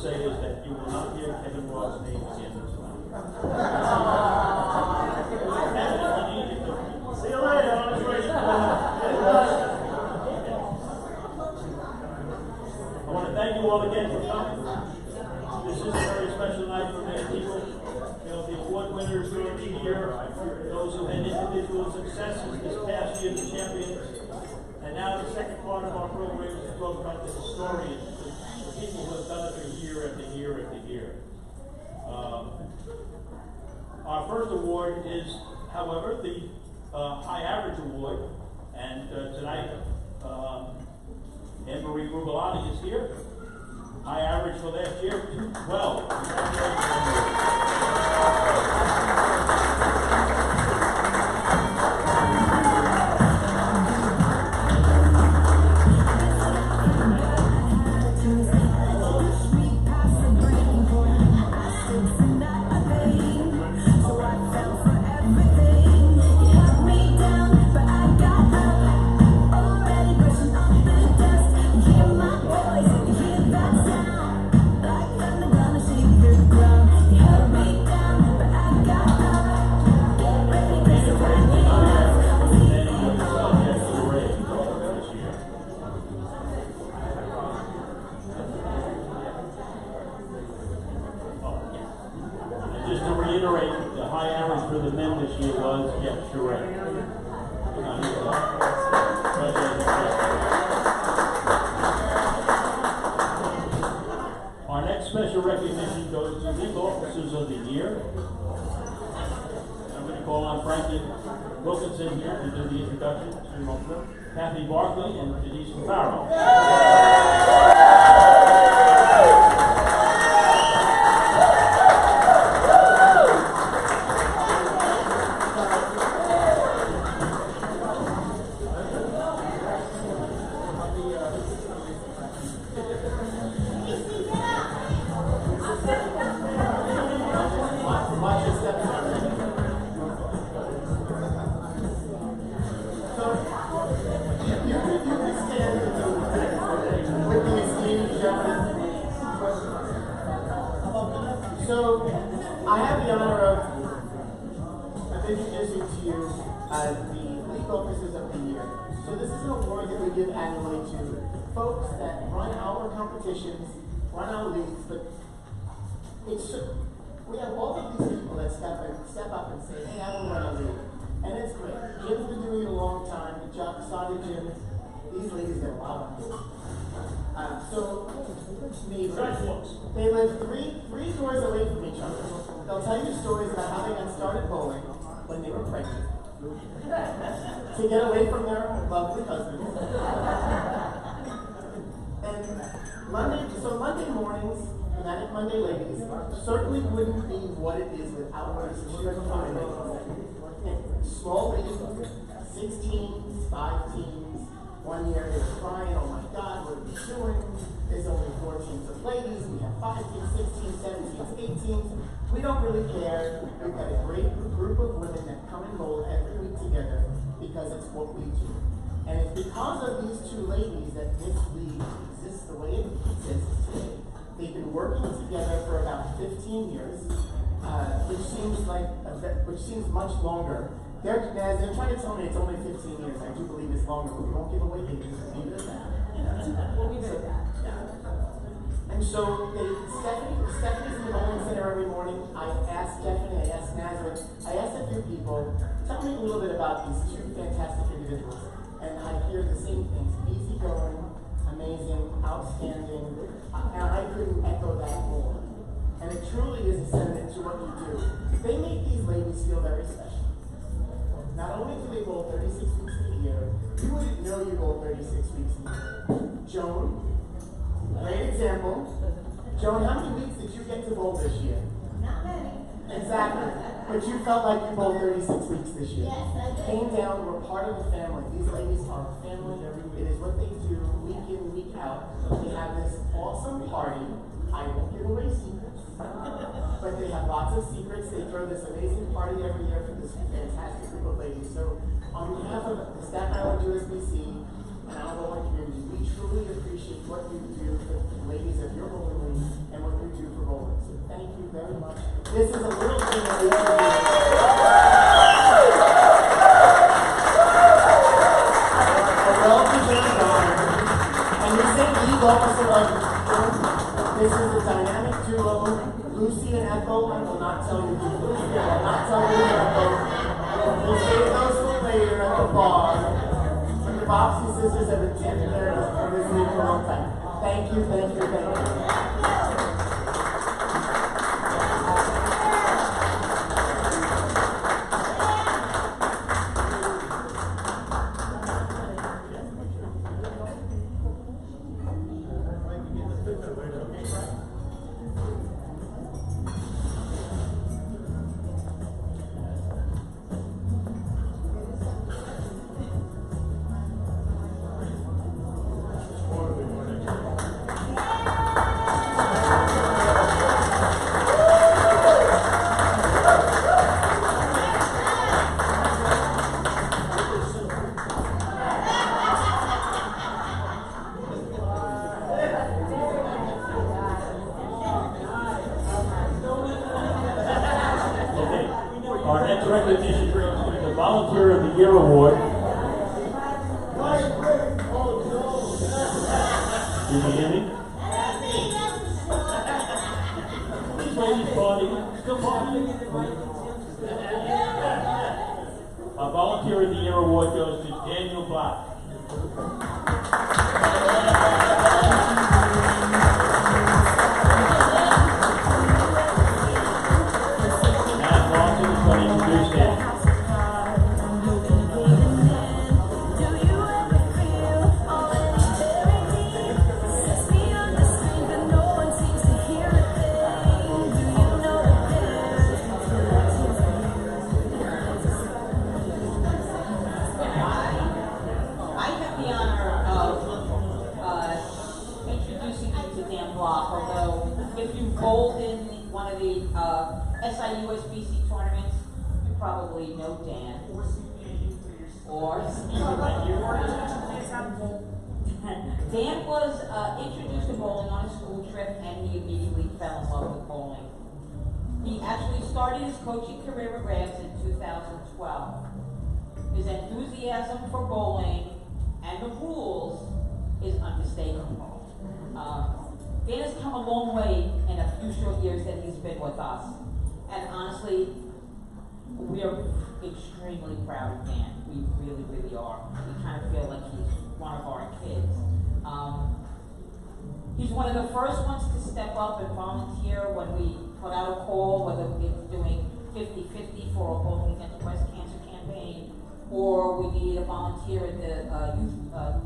say is that you will not hear Kevin Ross's name again this time. See you later. I want to thank you all again for coming. This is a very special night for many people. You know, the award winners during the year, those who had individual successes this past year, the champions. And now the second part of our program is to talk about the historians, the people who have done it for year after year after year. Our first award is, however, the High Average Award. And tonight, Anne-Marie Rugalani is here. High average for last year, 212. We have all of these people that step up and say, hey, I will run a league. And it's great. Jim's been doing it a long time. The job started Jim. These ladies get a lot of money. So, neighbors, they live three doors away from each other. They'll tell you stories about how they got started bowling when they were pregnant to get away from their lovely husbands. And Monday mornings, Manic Monday ladies, certainly wouldn't be what it is without these sugar fine ladies. Small ladies, 6 teams, 5 teams. One year they were crying, oh my God, what are we doing? There's only 4 teams of ladies, we have 5 teams, 6 teams, 7 teams, 8 teams. We don't really care. We've got a great group of women that come and bowl every week together because it's what we do. And it's because of these 2 ladies that this league exists the way it exists today. They've been working together for about 15 years, which seems much longer. They're trying to tell me it's only 15 years. I do believe it's longer, but we won't give away dates. Leave it at that. We'll leave it at that. Yeah. And so Stephanie's in the bowling center every morning. I asked Stephanie, I asked Nazareth, I asked a few people, tell me a little bit about these 2 fantastic individuals. And I hear the same things: easygoing, amazing, outstanding, and I couldn't echo that more. And it truly is a sentiment to what you do. They make these ladies feel very special. Not only do they bowl 36 weeks a year, you wouldn't know you bowl 36 weeks a year. Joan, great example. Joan, how many weeks did you get to bowl this year? Not many. Exactly. But you felt like you bowled 36 weeks this year. Yes, I did. Came down, we're part of the family. These ladies are a family. It is what they do week in, week out. They have this awesome party. I won't give away secrets. But they have lots of secrets. They throw this amazing party every year for this fantastic group of ladies. So on behalf of the Staten Island USBC and our bowling community, we truly appreciate what you do for ladies of your bowling league and what you do for bowling. So thank you very much. This is a little thing that we a well-deserved honor. And we say league officer of the sport. This is a dynamic duo. Lucy and Ethel, I will not tell you who Lucy, I will not tell you who Ethel. We'll save those for later at the bar. But the Boxy sisters have been taking care of us for this league for a long time. Thank you, thank you, thank you. Our next recognition brings the Volunteer of the Year Award. Can you hear me? These ladies partying. Still partying? Our Volunteer of the Year Award goes to Daniel Black. Although if you bowled in one of the SIUSBC tournaments, you probably know Dan. Or Dan was introduced to bowling on a school trip, and he immediately fell in love with bowling. He actually started his coaching career at Rams in 2012. His enthusiasm for bowling and the rules is unmistakable. Dan has come a long way in a few short years that he's been with us. And honestly, we are extremely proud of Dan. We really, really are. We kind of feel like he's one of our kids. He's one of the first ones to step up and volunteer when we put out a call, whether it's doing 50-50 for a Bowling Against Breast Cancer campaign, or we need a volunteer at the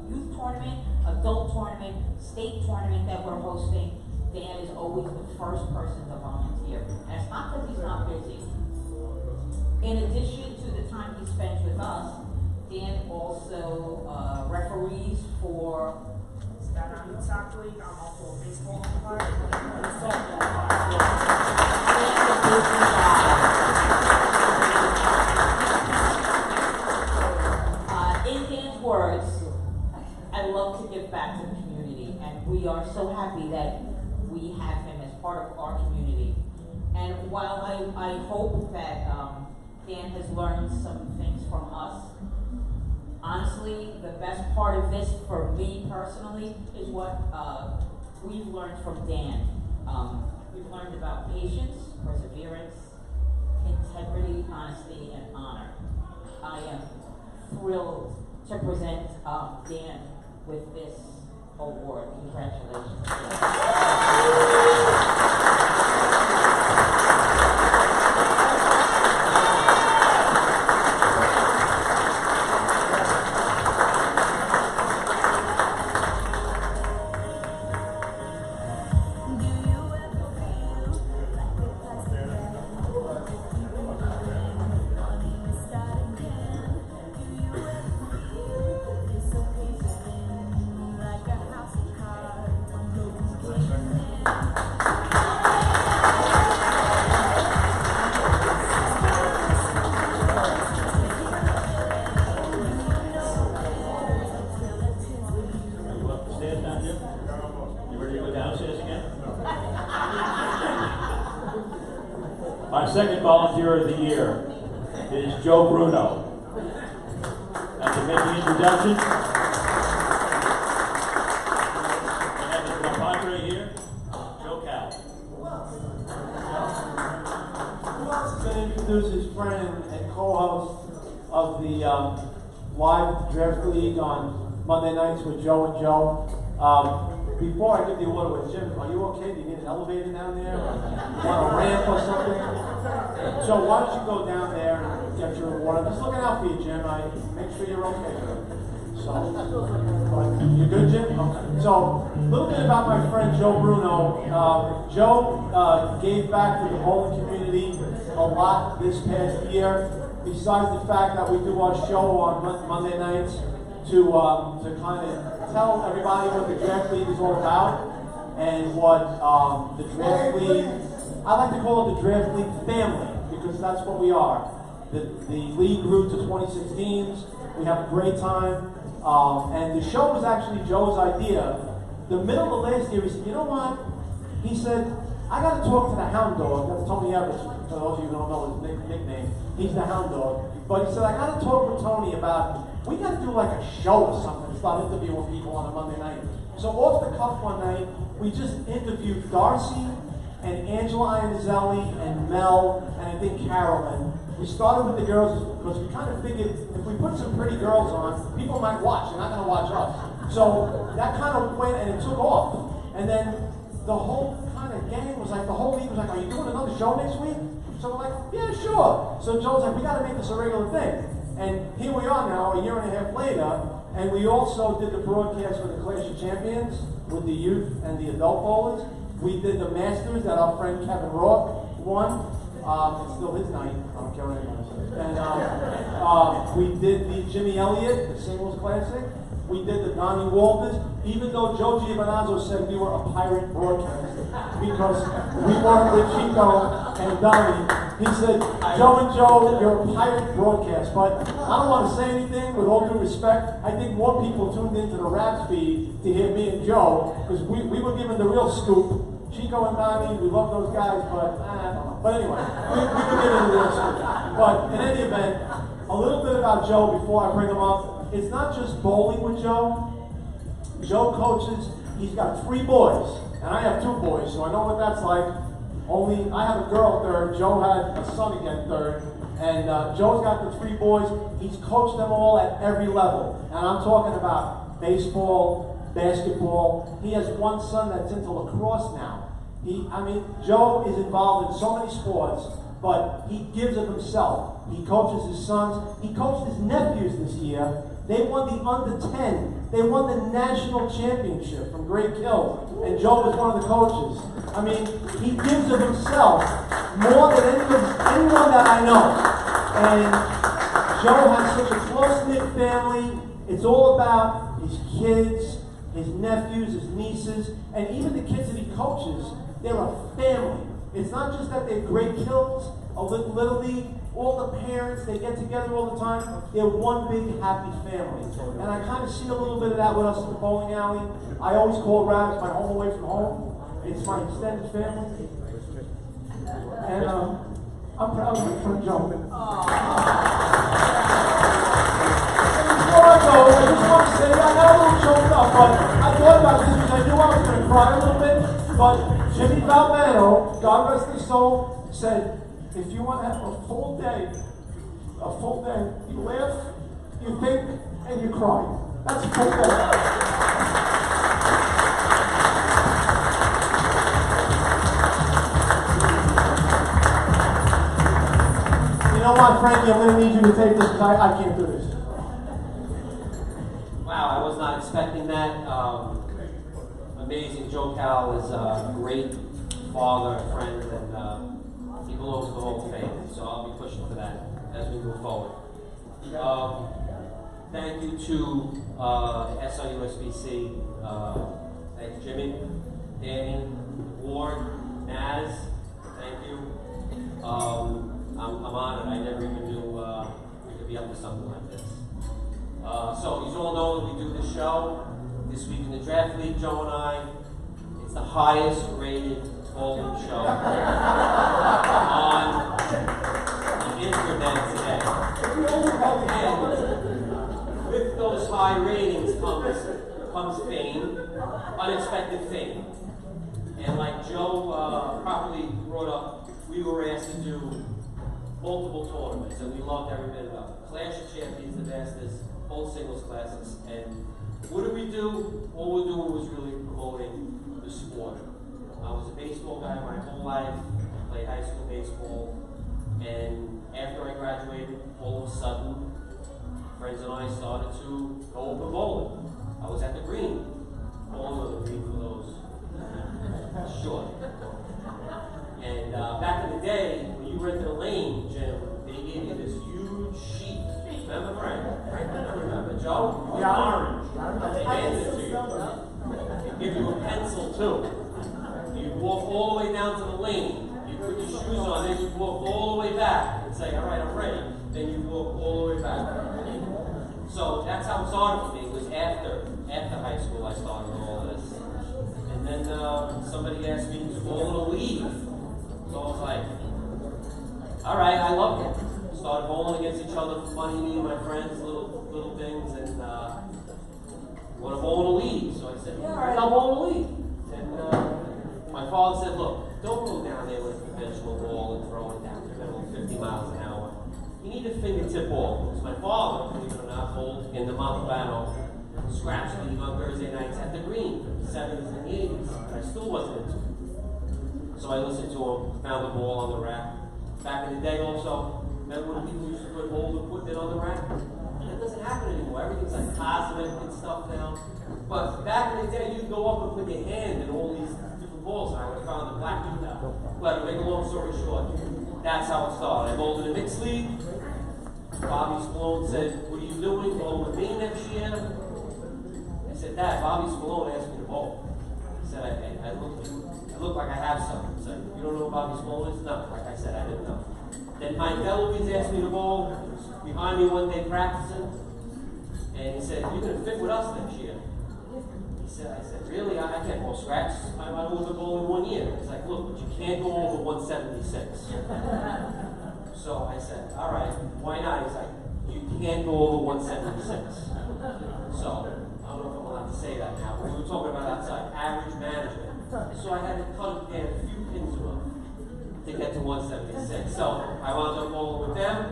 youth tournament, adult tournament, state tournament that we're hosting. Dan is always the first person to volunteer. And it's not that he's not busy. In addition to the time he spends with us, Dan also referees for Staten soccer league. I'm also a baseball umpire. In Dan's words, I love to give back to the community, and we are so happy that we have him as part of our community. And while I hope that Dan has learned some things from us, honestly, the best part of this for me personally is what we've learned from Dan. We've learned about patience, perseverance, integrity, honesty, and honor. I am thrilled to present Dan with this award. Congratulations. second volunteer of the year is Joe Bruno. And to make the introduction, we have his compadre here, Joe Cal. Who else is going to introduce his friend and co-host of the live draft league on Monday nights with Joe and Joe? Before I give the order with Jim, are you okay? Do you need an elevator down there? Want a ramp or something? Joe, why don't you go down there and get your water? Just looking out for you, Jim. Make sure you're okay. So, you good, Jim? Okay. So, a little bit about my friend Joe Bruno. Joe gave back to the bowling community a lot this past year. Besides the fact that we do our show on Monday nights to kind of tell everybody what the draft league is all about and what the draft league, I like to call it the draft league family because that's what we are. The league grew to 26 teams. We have a great time. And the show was actually Joe's idea. The middle of last year, he said, you know what? He said, I got to talk to the hound dog. That's Tony Evers. For those of you who don't know his nickname, he's the hound dog. But he said, I got to talk with Tony about, we got to do like a show or something, start interviewing people on a Monday night. So off the cuff one night, we just interviewed Darcy and Angela Iannizelli and Mel and I think Carolyn. We started with the girls because we kind of figured if we put some pretty girls on, people might watch. They're not going to watch us. So that kind of went and it took off. And then the whole kind of gang was like, the whole league was like, are you doing another show next week? So we're like, yeah, sure. So Joe's like, we got to make this a regular thing. And here we are now, a year and a half later, and we also did the broadcast for the Clash of Champions with the youth and the adult bowlers. We did the Masters that our friend Kevin Rourke won. It's still his night. I don't care what anyone says. And we did the Jimmy Elliott, the Singles Classic. We did the Donnie Walters, even though Joe Giovanazzo said we were a pirate broadcast because we worked with Chico and Donnie. He said, Joe and Joe, you're a pirate broadcast. But I don't want to say anything, with all due respect. I think more people tuned into the rap feed to hear me and Joe because we were given the real scoop. Chico and Donnie, we love those guys, but I don't know. But anyway, we were given the real scoop. But in any event, a little bit about Joe before I bring him up. It's not just bowling with Joe. Joe coaches, he's got 3 boys, and I have 2 boys, so I know what that's like. Only, I have a girl third, Joe had a son again third, and Joe's got the 3 boys. He's coached them all at every level, and I'm talking about baseball, basketball. He has one son that's into lacrosse now. Joe is involved in so many sports, but he gives of himself. He coaches his sons. He coached his nephews this year. They won the under 10. They won the national championship from Great Kills. And Joe was one of the coaches. He gives of himself more than anyone that I know. And Joe has such a close-knit family. It's all about his kids, his nephews, his nieces, and even the kids that he coaches. They're a family. It's not just that they're Great Kills, a little league. All the parents, they get together all the time. They're one big happy family. And I kind of see a little bit of that with us in the bowling alley. I always call Rabbits my home away from home. It's my extended family. And I'm proud of my friend Joe. Before I go, I just want to say, I got a little choked up, but I thought about this because I knew I was going to cry a little bit. But Jimmy Valvano, God rest his soul, said, if you want to have a full day, you laugh, you think, and you cry. That's a full day. You know what, Frankie, I'm going to need you to take this because I can't do this. Wow, I was not expecting that. Amazing. Joe Cal is a great father, friend, and he belongs to the Hall of Fame, so I'll be pushing for that as we move forward. Thank you to SIUSBC. Thank you, Jimmy, Danny, Ward, Naz. Thank you. I'm honored. I never even knew we could be up to something like this. So, you all know that we do this show this week in the Draft League. Joe and I. It's the highest rated bowling show on internet today. And with those high ratings comes fame, unexpected fame. And like Joe properly brought up, we were asked to do multiple tournaments, and we loved every bit of it. Clash of Champions, the Masters, both singles classes, and what did we do? All we're doing was really promoting the sport. I was a baseball guy my whole life, played high school baseball, and after I graduated, all of a sudden, friends and I started to go open bowling. I was at the green, bowling on the green for those short. And back in the day, when you rented a lane, Jim, they gave you this huge sheet. Remember, Frank? Remember, Joe? Yeah. Orange. They handed it to you. They give you a pencil, too. You walk all the way down to the lane. You put your shoes on, then you walk all the way back and say, all right, I'm ready. Then you walk all the way back. So that's how it started for me. It was after high school I started with all this. And then somebody asked me to bowl in a league. So I was like, all right, I loved it. Started bowling against each other for money, me and my friends, little things, and want to bowl in a league. So I said, yeah, all right, I'll bowl in a league. And my father said, look, don't go down there with a conventional ball and throw it down there at 50 miles an hour. You need a fingertip ball. Because my father, believe it or not, bowled in the Montalbano scratch league on Thursday nights at the green for the 70s and the 80s. I still wasn't into it. So I listened to him, found the ball on the rack. Back in the day also, remember when people used to put old equipment on the rack? That doesn't happen anymore. Everything's like cosmetic and stuff now. But back in the day, you'd go up and put your hand in all these different balls, and I would have found the black dude out. But to make a long story short, that's how it started. I bowled in a mixed league. Bobby Spallone said, what are you doing? Bowling with me next year? I said, Dad, Bobby Spallone asked me to bowl. He said, I look like I have something. He said, you don't know what Bobby Spallone is? No, like I said, I didn't know. Then Mike Deloise asked me to bowl. He was behind me one day practicing. And he said, you're going to fit with us next year. I said, really? I can't bowl scratch. I was a bowl in 1 year. He's like, look, but you can't go over 176. So I said, all right, why not? He's like, you can't go over 176. So I don't know if I'm allowed to say that now, but we were talking about outside average management. So I had to cut a few pins off to get to 176. So I wound up bowling with them,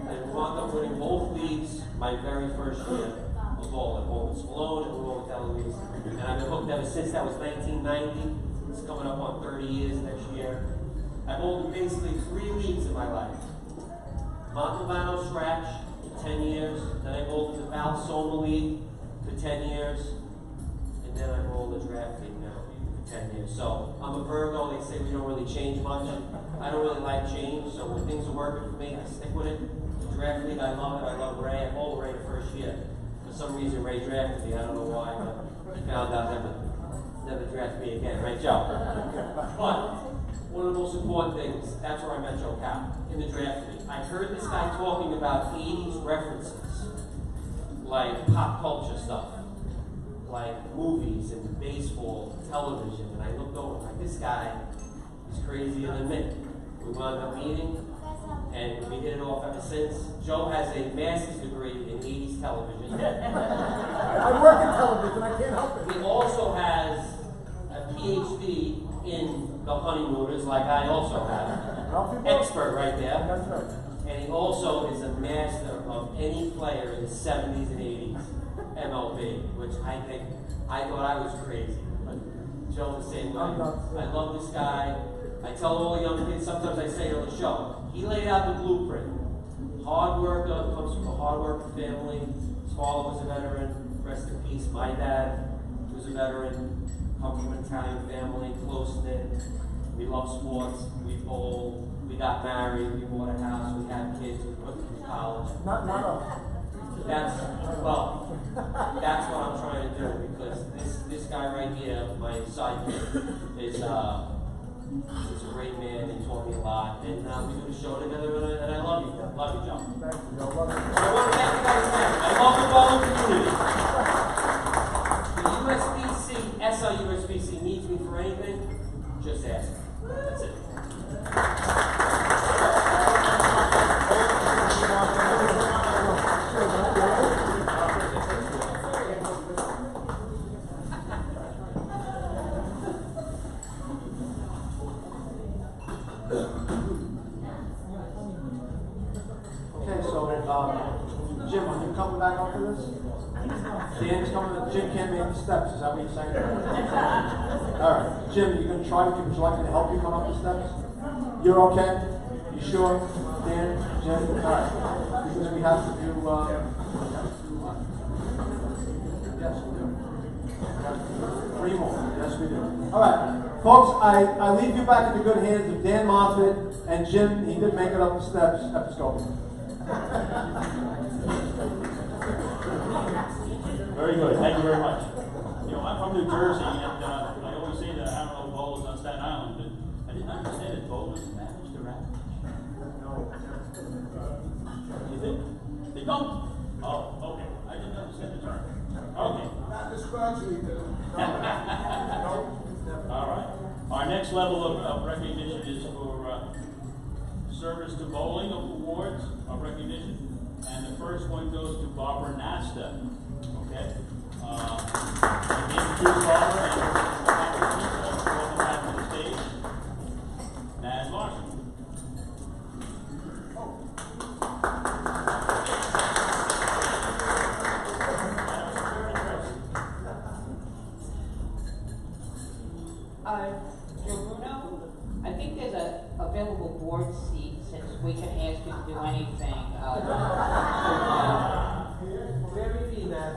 and we wound up winning both leagues my very first year of bowling. One with Stallone and one with Deloise. And I've been hooked ever since. That was 1990. It's coming up on 30 years next year. I bowled in basically 3 leagues in my life. Montalbano Scratch for 10 years. Then I bowled in the Valsoma League for 10 years. And then I bowled the draft league now for 10 years. So I'm a Virgo. They say we don't really change much. I don't really like change. So when things are working for me, I stick with it. The draft league, I love it. I love Ray. I bowled Ray the first year. For some reason, Ray drafted me. I don't know why, but he found out never drafted me again. Right, Joe? But one of the most important things, that's where I met Joe Cap, in the draft league. I heard this guy talking about 80s references, like pop culture stuff, like movies and baseball, and television, and I looked over like, this guy is crazier than me. We wound up meeting, and we hit it off ever since. Joe has a master's degree in 80s television. I work in television, I can't help it. He also has a PhD in the honeymooners, like I also have. Expert right there. That's right. And he also is a master of any player in the 70s and 80s MLB, which I thought I was crazy. But Joe the same way. I love this guy. I tell all the young kids, sometimes I say on the show, he laid out the blueprint. Hard worker, comes from a hard working family. His father was a veteran, rest in peace. My dad was a veteran, come from an Italian family, close-knit. We love sports, we bowled, we got married, we bought a house, we had kids, we put them through college. Not us. That's what I'm trying to do, because this guy right here, my sidekick, is a great man. He taught me a lot, and we do the show together, and I love you. Love you, Joe. Thank you, Joe. Love you. So I want to thank you guys again. I love the bowling community. The USBC, SIUSBC needs me for anything, just ask me. That's it. Jim, are you coming back up for this? Dan's coming, Jim can't make the steps, is that what you're saying? Alright, Jim, you gonna try, would you like me to help you come up the steps? You're okay? You sure? Dan, Jim, alright. Because we have to do, yes, we do. 3 more, yes we do. Alright, folks, I leave you back in the good hands of Dan Moffitt and Jim, he did make it up the steps, Episcopal. Very good, thank you very much. You know, I'm from New Jersey, and I always say that I don't know bowls on Staten Island, but I didn't understand that bowls manage to rap. You think? They don't? Oh, okay, I didn't understand the term. Okay. Not this gradually, though. All right. Our next level of recognition is for service to bowling awards of recognition. And the first one goes to Barbara Nasta. Okay? Introduce Barbara and welcome back to the stage. Naz Larson. Bruno, I think there's a available board seat since we can ask you to do anything. Very few, man.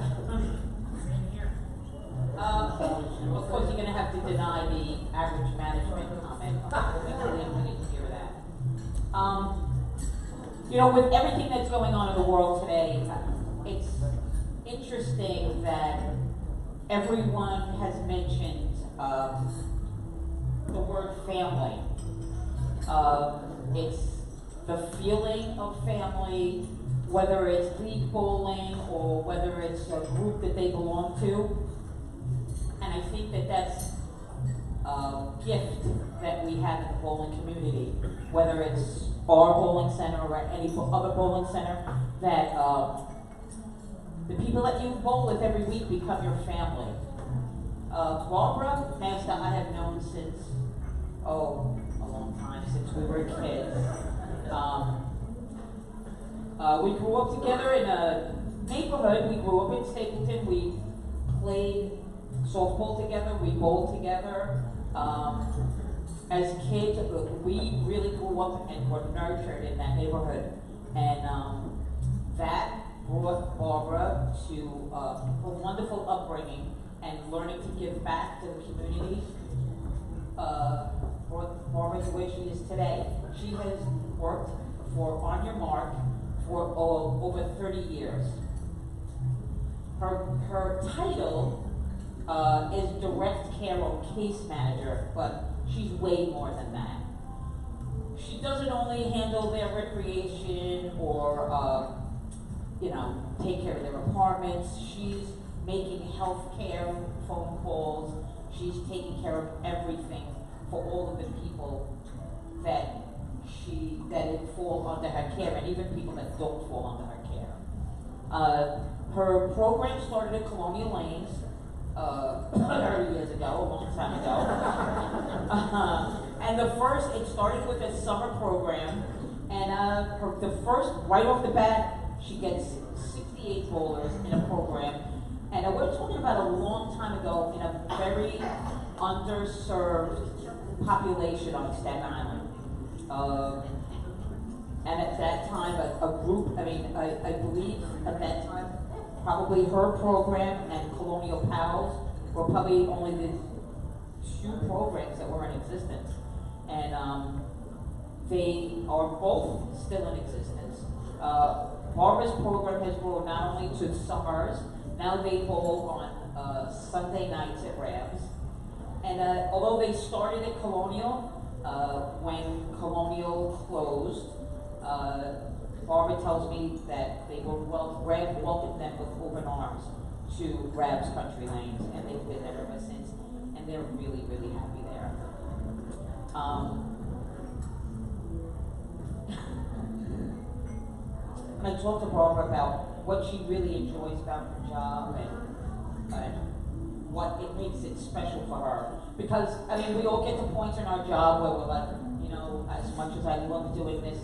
Of course, you're going to have to deny the average management comment. We need to hear that. You know, with everything that's going on in the world today, it's interesting that everyone has mentioned the word family. It's the feeling of family, whether it's league bowling or whether it's a group that they belong to. And I think that that's a gift that we have in the bowling community, whether it's our bowling center or any other bowling center, that the people that you bowl with every week become your family. Barbara Nasta I have known since, a long time, since we were kids. We grew up together in a neighborhood. We grew up in Staten. We played softball together. We bowled together. As kids, we really grew up and were nurtured in that neighborhood. And that brought Barbara to a wonderful upbringing and learning to give back to the community. Brought Barbara to where she is today. She has worked for On Your Mark for over 30 years. Her title is direct care or case manager, but she's way more than that. She doesn't only handle their recreation or take care of their apartments. She's making health care phone calls. She's taking care of everything for all of the people that fall under her care, and even people that don't fall under her care. Her program started at Colonial Lanes 30 years ago, a long time ago. And it started with a summer program, and right off the bat, she gets 68 bowlers in a program. And we're talking about a long time ago in a very underserved population on Staten Island. And at that time, a group, I believe at that time, probably her program and Colonial Pals were probably only the 2 programs that were in existence. And they are both still in existence. Barbara's program has grown not only to summers, now they bowl on Sunday nights at Rams. And although they started at Colonial, when Colonial closed, Barbara tells me that they were Rab welcomed them with open arms to Rab's Country Lanes, and they've been there ever since, and they're really, really happy there. And I talked to Barbara about what she really enjoys about her job and what it makes it special for her. Because, we all get to points in our job where we're like, as much as I love doing this,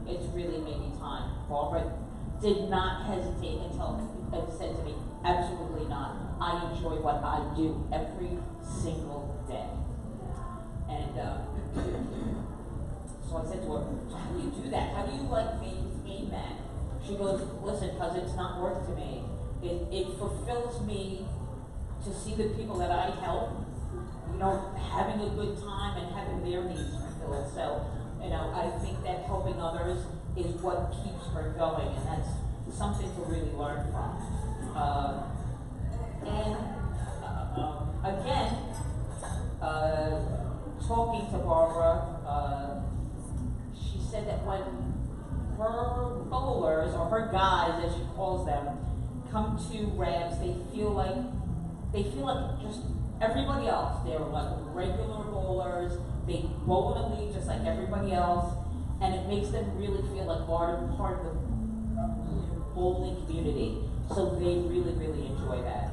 it's really maybe time. Barbara did not hesitate until said to me, absolutely not. I enjoy what I do every single day. And so I said to her, so how do you do that? How do you maintain that? She goes, listen, because it's not work to me. It fulfills me to see the people that I help, having a good time and having their needs fulfilled. So, I think that helping others is what keeps her going, and that's something to really learn from. Again, talking to Barbara, she said that when her bowlers, or her guys as she calls them, come to Rams, they feel like just everybody else. They're like regular bowlers, they bowl in a league just like everybody else, and it makes them really feel like part of the bowling community. So they really, really enjoy that.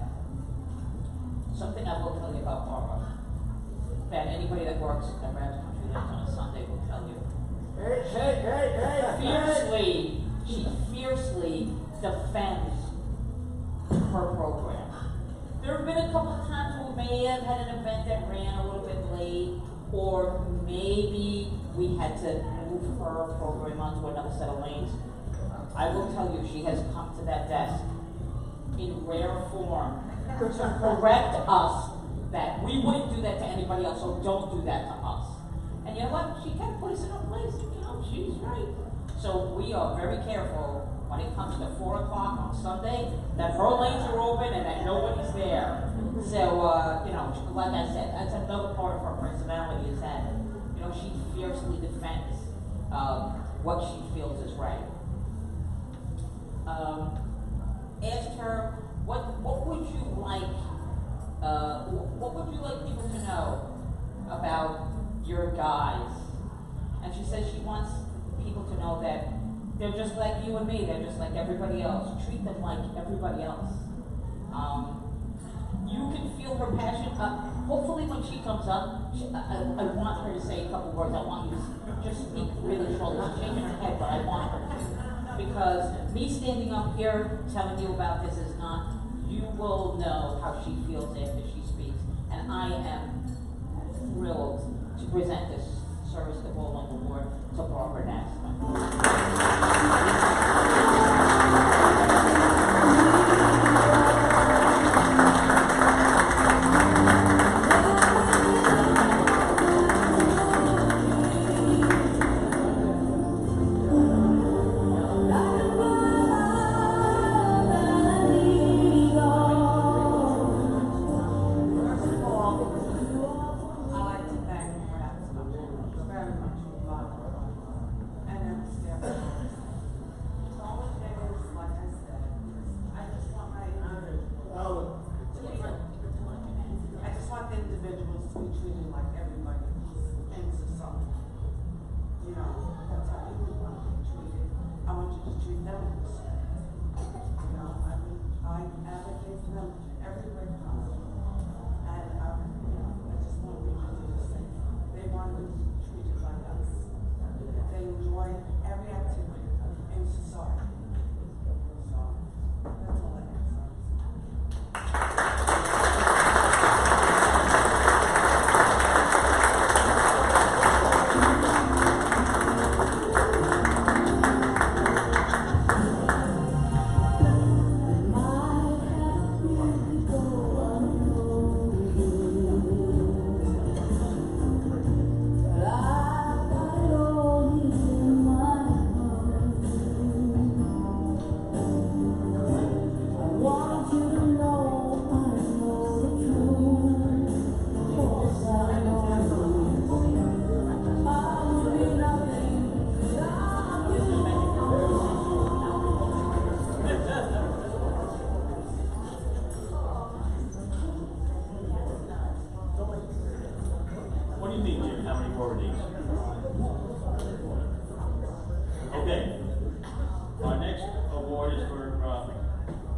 Something I will tell you about Barbara, that anybody that works at Rams Country Lanes on a Sunday will tell you. She fiercely defends her program. There have been a couple of times where we may have had an event that ran a little bit late, or maybe we had to move her program onto another set of lanes. I will tell you, she has come to that desk in rare form to correct us that we wouldn't do that to anybody else, so don't do that to us. And you know what? She kept putting us in our place. She's right. So we are very careful when it comes to 4 o'clock on Sunday that her lanes are open and that nobody's there. So, like I said, that's another part of her personality, is that, she fiercely defends what she feels is right. Asked her, what would you like people to know about your guys? And she says she wants people to know that they're just like you and me. They're just like everybody else. Treat them like everybody else. You can feel her passion. Hopefully when she comes up, I want her to say a couple words. I want you to just speak really slowly. She's shaking her head, but I want her to. Because me standing up here telling you about this is not, you will know how she feels after she speaks. And I am thrilled to present this Service to Bowling Award to Barbara Nassman.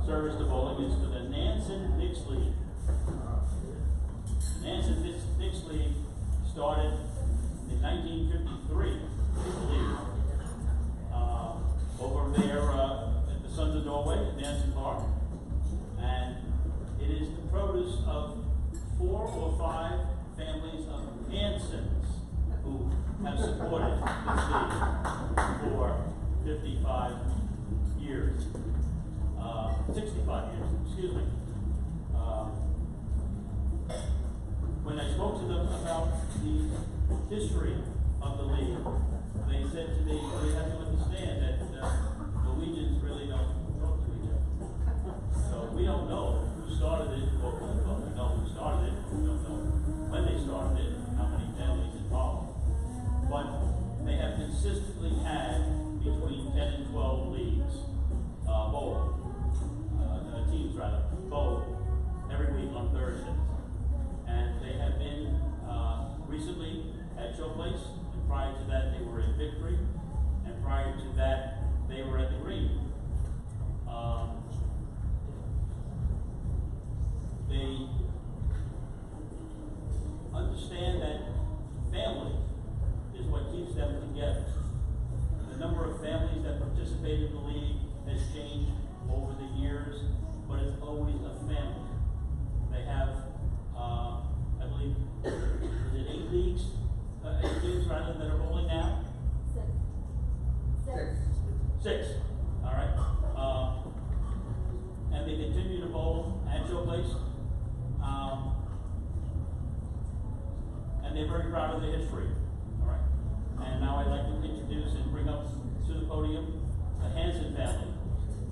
Service to Bowling is to the Nansen Mixed League. The Nansen Mixed League started in 1953, I believe. Over there, Nancy Park, and it is the produce of 4 or 5 families of Hansons who have supported this league for 55 years. 65 years, excuse me. When I spoke to them about the history of the league, they said to me, well, you have to understand that Norwegians really don't talk to each other. So we don't know who started it, or well, we know who started it, we don't know when they started it, how many families involved. But they have consistently had between 10 and 12 leagues, teams rather, bowl every week on Thursdays. And they have been recently at Showplace, and prior to that they were in Victory, and prior to that they were at the Green. They understand that family is what keeps them together. The number of families that participate in the league has changed over the years, but it's always a family. They have, I believe, is it 8 leagues, 8 leagues rather that are bowling now? 6. All right. And they continue to bowl at Showplace. And they're very proud of their history. All right. And now I'd like to introduce and bring up to the podium the Hanson family,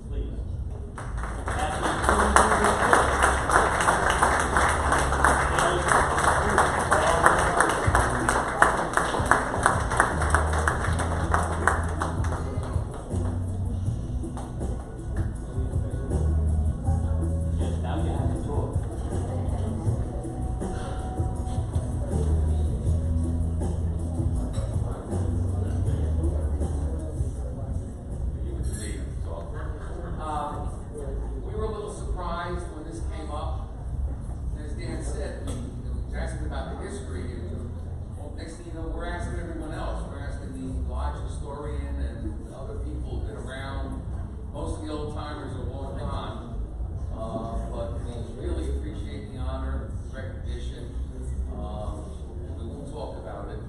please. We were a little surprised when this came up. As Dan said, we was asking about the history. And next thing you know, we're asking everyone else. We're asking the lodge historian and other people who've been around. Most of the old timers are long gone. But we really appreciate the honor, recognition. We won't talk about it.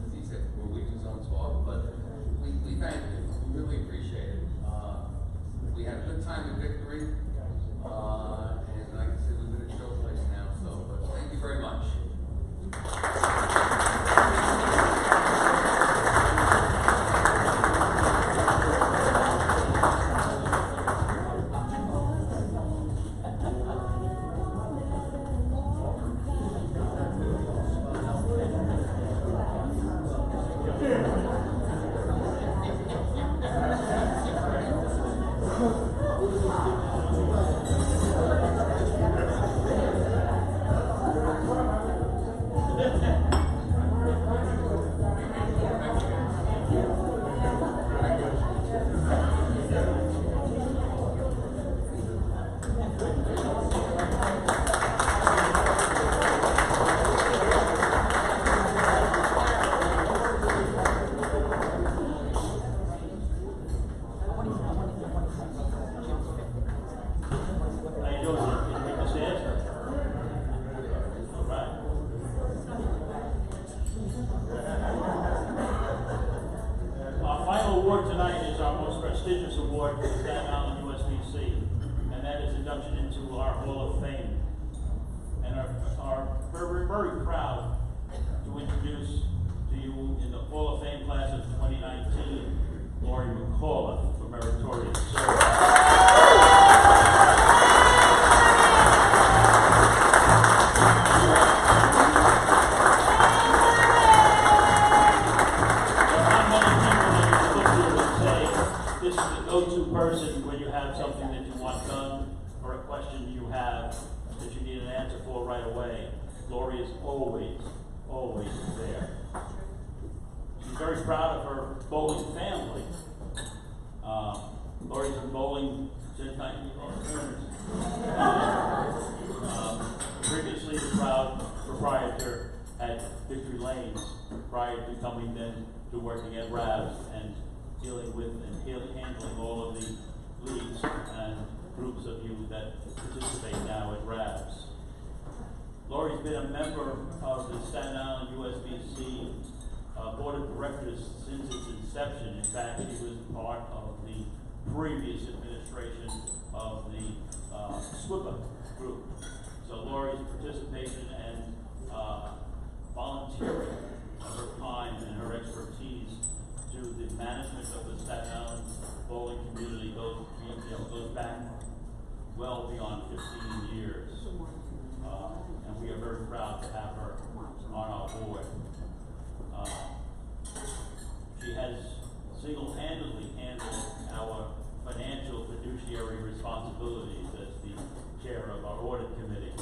As he said, Norwegians don't talk, but we thank you. We really appreciate it. We had a good time in Victory, and like I said, we've been at Showplace now, so but thank you very much. Award tonight is our most prestigious award for Staten USBC, and that is induction into our Hall of Fame. And we're very proud to introduce to you in the Hall of Fame class of 2019, Lori McCullough for meritorious service. Person when you have something that you want done or a question you have that you need an answer for right away. Lori is always there. She's very proud of her bowling family. Lori's been bowling since 1940. Previously the proud proprietor at Victory Lanes prior to coming then to working at Rabs and dealing with and handling all of the leagues and groups of you that participate now at RABS. Lori's been a member of the Staten Island USBC Board of Directors since its inception. In fact, she was part of the previous administration of the SWIPA group. So Lori's participation and volunteering of her time and her expertise to the management of the Staten Island bowling community goes back well beyond 15 years. And we are very proud to have her on our board. She has single-handedly handled our financial fiduciary responsibilities as the chair of our audit committee,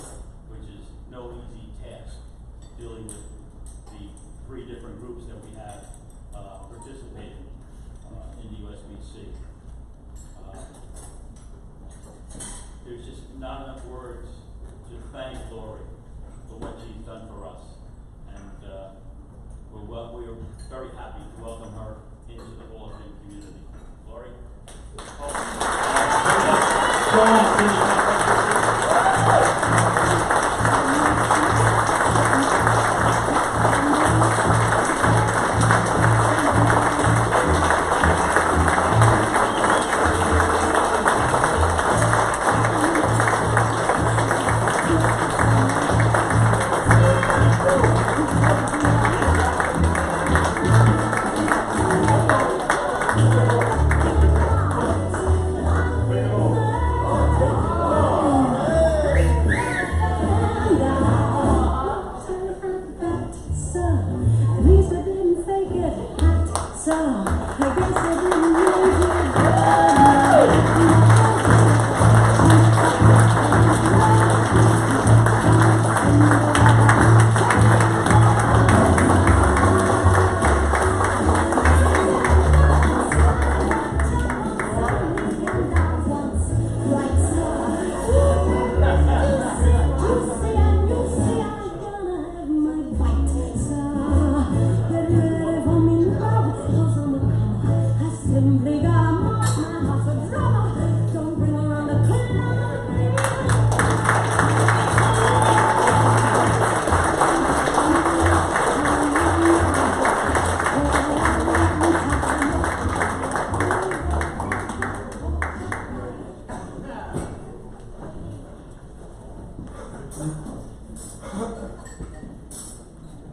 which is no easy task, dealing with the 3 different groups that we have participating in the USBC. There's just not enough words to thank Lori for what she's done for us. And we're very happy to welcome her into the Hall of Fame community. Lori?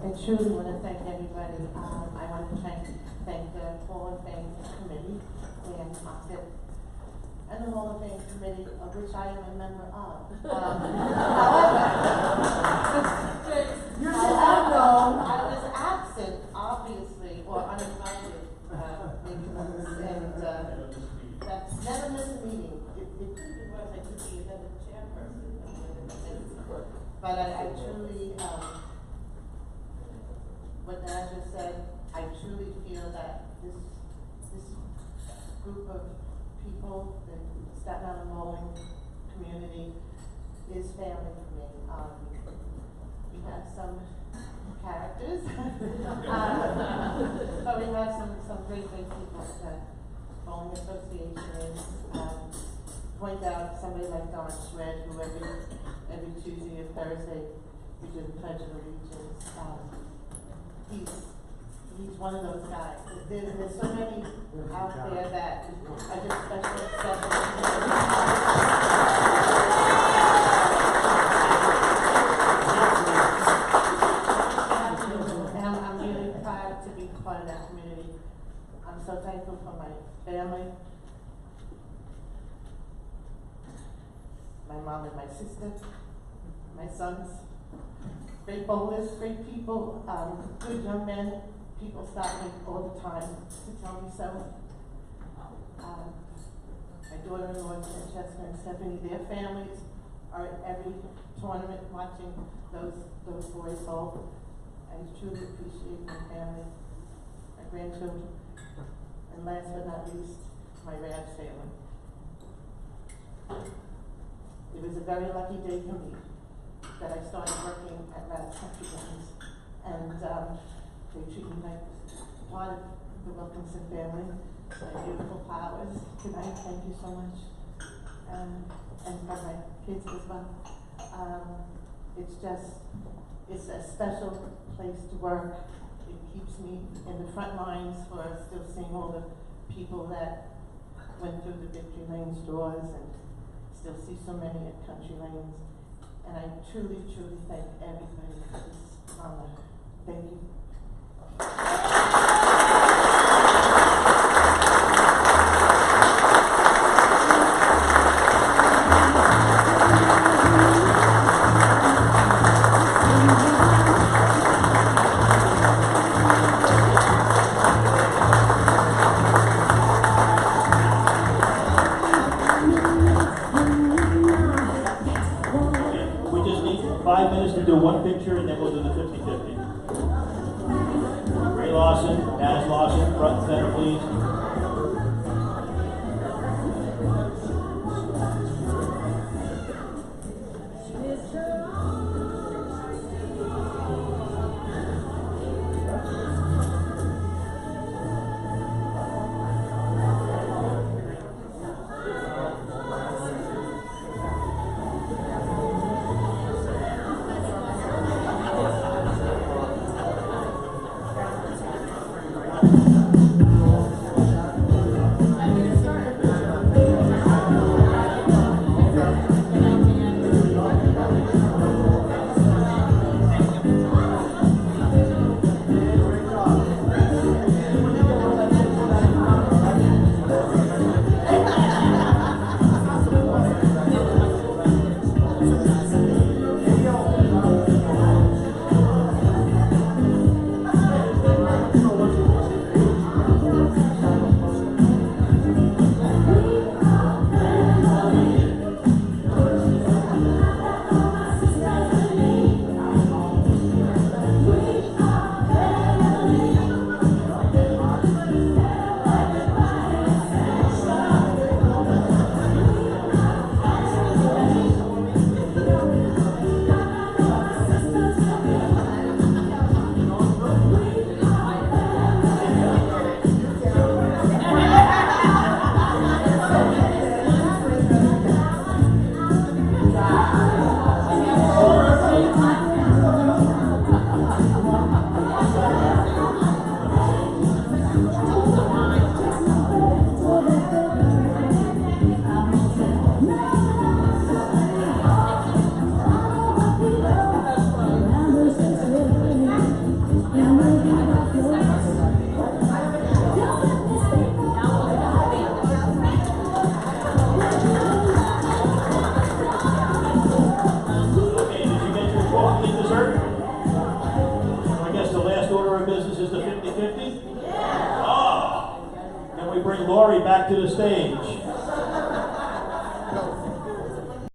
I truly want to thank everybody. I want to thank the Hall of Fame Committee, and the Hall of Fame Committee, of which I am a member of. However, I was absent, obviously, or uninvited, maybe once, and that's never miss a meeting. It could be worse. I could be another chairperson. But I truly, what Naz just said, I truly feel that this group of people, the Staten Island bowling community, is family for me. We have some characters, but we have some great people. Bowling Association, point out somebody like Don Shred, who every Tuesday and Thursday we do the Pledge of Allegiance. He's one of those guys. There's so many out there that are just special and I'm really proud to be part of that community. I'm so thankful for my family, my mom and my sister, my sons, great bowlers, great people, good young men. People stop me all the time to tell me so. My daughter-in-law, Francesca and Stephanie, their families are at every tournament watching those boys bowl. I truly appreciate my family, my grandchildren, and last but not least, my Rabs family. It was a very lucky day for me that I started working at Rabs Country Games, and they treat me like part of the Wilkinson family. my beautiful flowers tonight. Thank you so much. And for my kids as well. It's a special place to work. It keeps me in the front lines for still seeing all the people that went through the Victory Lane stores and still see so many at Country Lanes. And I truly, truly thank everybody for this honor. Thank you. We just need 5 minutes to do one picture and then we'll do the 50-50. Ray Lawson, Naz Lawson, front and center, please. Back to the stage.